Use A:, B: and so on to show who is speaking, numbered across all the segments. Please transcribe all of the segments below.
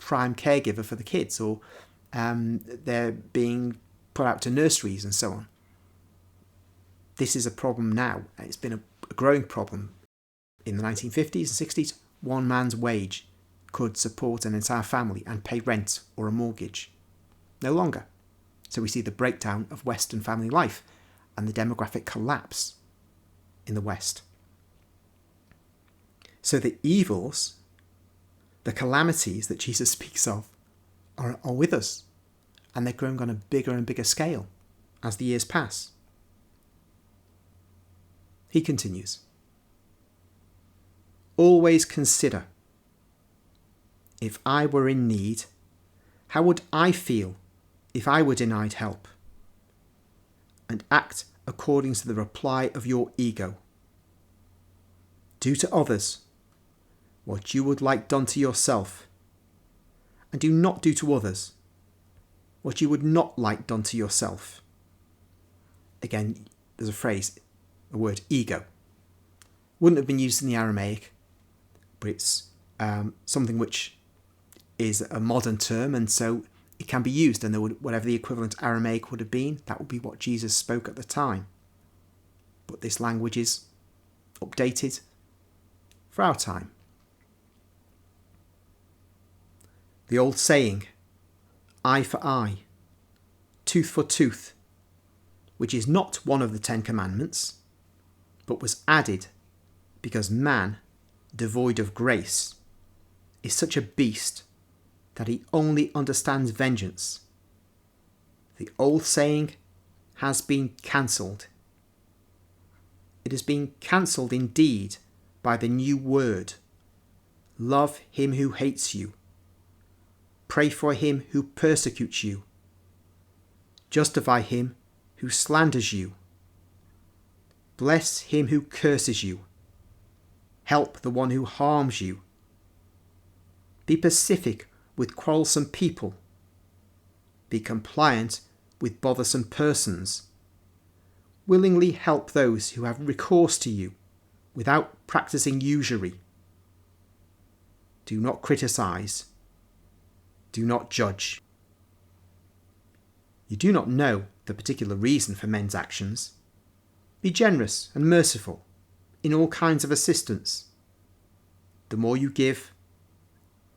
A: prime caregiver for the kids, or they're being put out to nurseries and so on. This is a problem now. It's been a growing problem. In the 1950s and 60s, one man's wage could support an entire family and pay rent or a mortgage. No longer. So we see the breakdown of Western family life and the demographic collapse in the West. So the evils, the calamities that Jesus speaks of are with us, and they're growing on a bigger and bigger scale as the years pass. He continues, always consider, if I were in need, how would I feel if I were denied help? And act according to the reply of your ego. Do to others what you would like done to yourself, and do not do to others what you would not like done to yourself. Again, there's a word, ego. Wouldn't have been used in the Aramaic, but it's something which is a modern term, and so it can be used, and whatever the equivalent Aramaic would have been, that would be what Jesus spoke at the time. But this language is updated for our time. The old saying, eye for eye, tooth for tooth, which is not one of the 10 Commandments, but was added because man, devoid of grace, is such a beast that he only understands vengeance. The old saying has been cancelled. It has been cancelled indeed by the new word. Love him who hates you. Pray for him who persecutes you. Justify him who slanders you. Bless him who curses you. Help the one who harms you. Be pacific with quarrelsome people. Be compliant with bothersome persons. Willingly help those who have recourse to you without practicing usury. Do not criticise. Do not judge. You do not know the particular reason for men's actions. Be generous and merciful in all kinds of assistance. The more you give,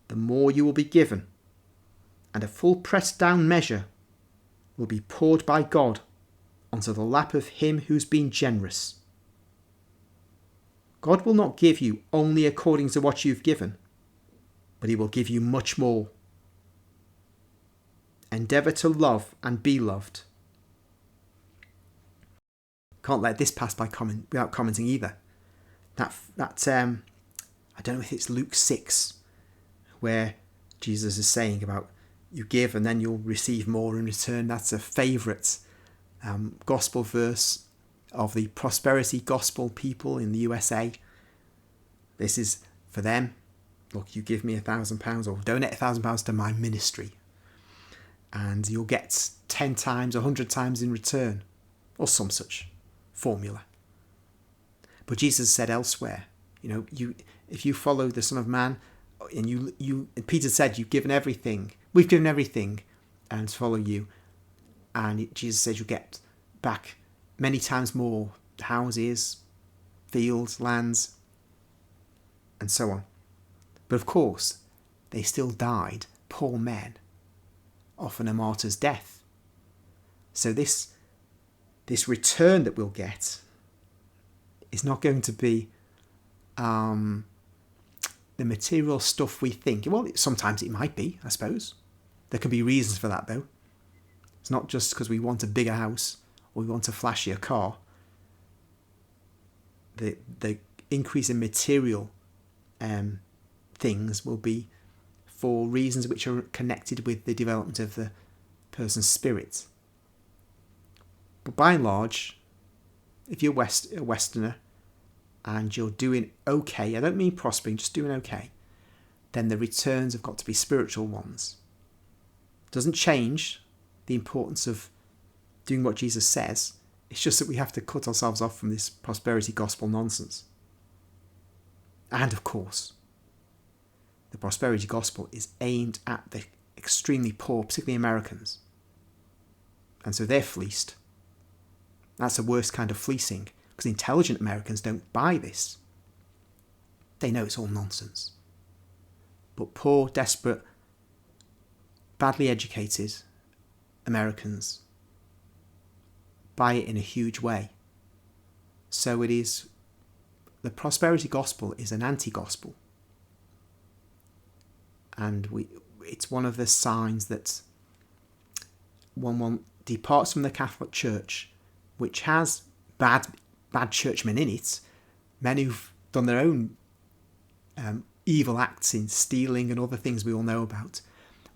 A: the more you will be given, and a full pressed down measure will be poured by God onto the lap of him who's been generous. God will not give you only according to what you've given, but he will give you much more. Endeavour to love and be loved. Can't let this pass by without commenting either. That I don't know if it's Luke 6, where Jesus is saying about you give and then you'll receive more in return. That's a favourite gospel verse of the prosperity gospel people in the USA. This is for them. Look, you give me £1,000 or donate £1,000 to my ministry, and you'll get 10 times, 100 times in return, or some such formula. But Jesus said elsewhere, if you follow the Son of Man, and Peter said, you've given everything, we've given everything, and to follow you. And Jesus said you'll get back many times more, houses, fields, lands, and so on. But of course, they still died, poor men, often a martyr's death. So this return that we'll get is not going to be the material stuff we think. Well, sometimes it might be, I suppose. There can be reasons for that, though. It's not just because we want a bigger house or we want a flashier car. The increase in material things will be for reasons which are connected with the development of the person's spirit. But by and large, if you're a Westerner and you're doing okay, I don't mean prospering, just doing okay, then the returns have got to be spiritual ones. Doesn't change the importance of doing what Jesus says. It's just that we have to cut ourselves off from this prosperity gospel nonsense. And of course, the prosperity gospel is aimed at the extremely poor, particularly Americans. And so they're fleeced. That's the worst kind of fleecing, because intelligent Americans don't buy this. They know it's all nonsense. But poor, desperate, badly educated Americans buy it in a huge way. So the prosperity gospel is an anti-gospel. And it's one of the signs that one departs from the Catholic Church, which has bad churchmen in it, men who've done their own evil acts in stealing and other things we all know about.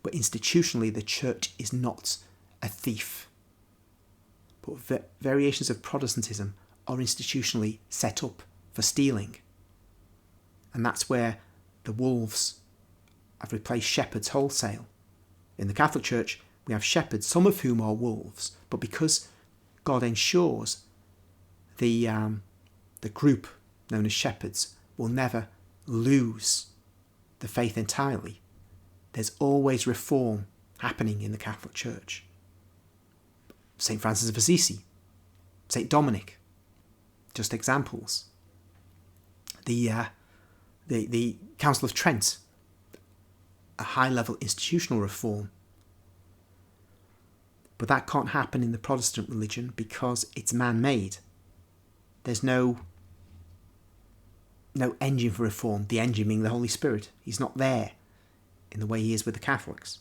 A: But institutionally, the church is not a thief. But variations of Protestantism are institutionally set up for stealing. And that's where the wolves have replaced shepherds wholesale. In the Catholic Church, we have shepherds, some of whom are wolves, but because God ensures the group known as shepherds will never lose the faith entirely, there's always reform happening in the Catholic Church. St. Francis of Assisi, St. Dominic, just examples. The Council of Trent, a high-level institutional reform. But that can't happen in the Protestant religion because it's man-made. There's no engine for reform, the engine being the Holy Spirit. He's not there in the way he is with the Catholics.